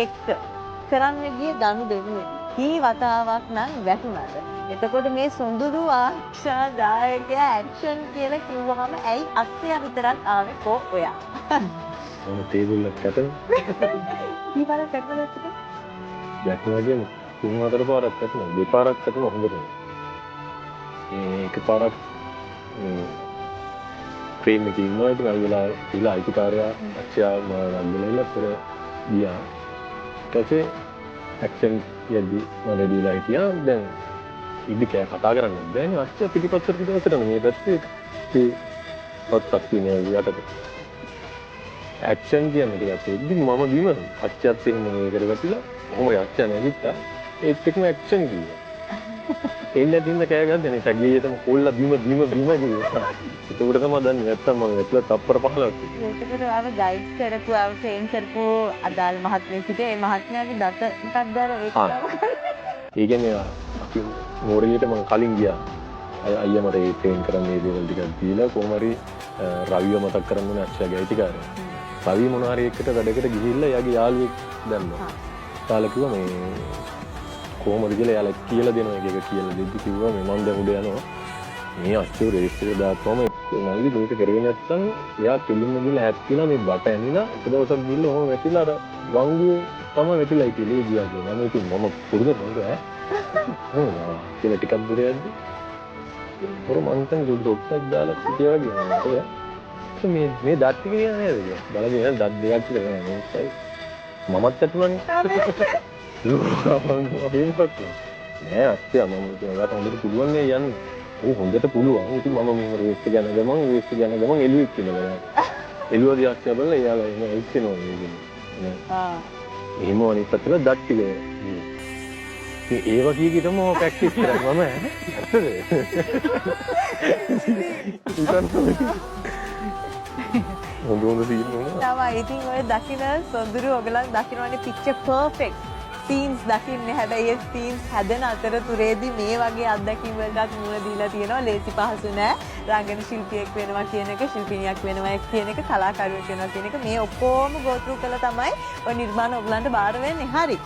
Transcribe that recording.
එක්ක කරන්න ගිය ගනුදෙනුවේ කී වතාවක් නම් වැටුණාද? එතකොට මේ සොඳුරු ආශාදායකයා ඇක්ෂන් කියලා කිව්වහම ඇයි අක්ෂයා විතරක් ආවේ කෝ ඔයා? මම තේරුල්ලක් කැටන කී පාරක් වැටුණාද? දැක්කම කියන්නේ 3-4 පාරක් කැටුණා. දෙපාරක් කැටුණා හොඳට. ඒක පාරක් ට්‍රේන් එකේ ඉන්නවා ඉතින් අර වෙලාව අයිතිකාරයා අක්ෂයා මම පෙර ගියා. ඊටසේ ඇක්ෂන් යද්දි මම රෙඩිලා හිටියා. දැන් ඉදි කතා කරන්න බෑනේ අක්ෂයා පිටිපස්සට මේ පැත්තේ ඒ පොත්තක් තියෙනවා යටට. ඇක්ෂන් කියන්නේ ටිකක් එද්දි මම බිම අක්ෂයත් එහෙම මේකට වැටිලා කොහොම අක්ෂයා නැගිට්ටා ඒත් එක්කම ඇක්ෂන් කිව්වා. එන්න දින්න කෑ ගන්න නේ සගියේටම කොල්ල බිම කිව්වා. ඒක උඩ තමයි දන්නේ නැත්තම් මම වැටලා තප්පර 15ක්. ඒකට ආව ගයිඩ් කරපු ආව ට්‍රේන් කරපු අදාළ මහත්මයෙක් හිටියේ ඒ මහත්මයාගේ දත එකක් දාලා ඒක ඒ කියන්නේ අපි මෝරියට මම කලින් ගියා. අයියා මට ඒ ට්‍රේන් කරන්න මේ දේවල් ටිකක් දීලා කොහොම හරි රවිව මතක් කරන්න ඕනේ අක්ෂයාගේ අයිතිකාරය. රවි මොනවා හරි එකට වැඩකට ගිහිල්ලා එයාගේ යාළුවෙක් දැම්මා. තාලා කිව්වා මේ කොහොමද කියලා එයාලා කියලා දෙනවා එක කියලා දෙද්දි කිව්වා මේ මම දැන් උඩ යනවා. මේ අච්චු රේස් එක දාපුවම මල්ලි දුක කරගෙන නැත්තම් එයා පිළිම ගිහලා හැප්පිලා මේ බට ඇනිලා එක දවසක් ගිහලා ඔහොම වැටිලා අර වංගුවේ තමයි වැටිලා ඉතිලේ ගියා කියලා. මම ඉතින් මම පුරුදු නෝද ඈ. කියලා ටිකක් දුර යද්දි පොර මන්තන් දුඩොක්ටක් දාලා සිටියා වගේ. මේ දත් ටික කියන නේද කියලා. බලගෙන දත් දෙකක් කියලා නේද? මමත් ඇතුළන්නේ. නෑ අක්ෂයා මම ඔයාලට හොඳට පුළුවන් නේ යන්න. ඔව් හොඳට පුළුවන්. ඉතින් මම මේ රේස් එක යන ගමන් එළුවෙක් කියලා. එළුවදී අක්ෂයා බලලා එයාලා එන ඉස්සෙනවා කියන්නේ. එහෙම අනිත් පැත්තට දත් ටික. ඉතින් ඒ වගේ කීටම ප්‍රැක්ටිස් කරා මම. ඇත්තද? හොඳ සීන් වුණා. තමයි ඉතින් ඔය දකින්න සොඳුරු ඔයගලන් දකින්නනේ පික්චර් පර්ෆෙක්ට් සීන්ස් දකින්නේ. හැබැයි ඒ සීන්ස් හැදෙන අතරතුරේදී මේ වගේ අත්දැකීම් වලටත් මුණ දීලා තියෙනවා. ලේසි පහසු නෑ. රංගන ශිල්පියෙක් වෙනවා කියන එක, ශිල්පිනියක් වෙනවා කියන එක, කලාකාරියෙක් වෙනවා කියන එක මේ ඔක්කොම ගෝ ත්‍රූ කළා තමයි ඔය නිර්මාණ ඔයගලන්ට බාර වෙන්නේ. හරි.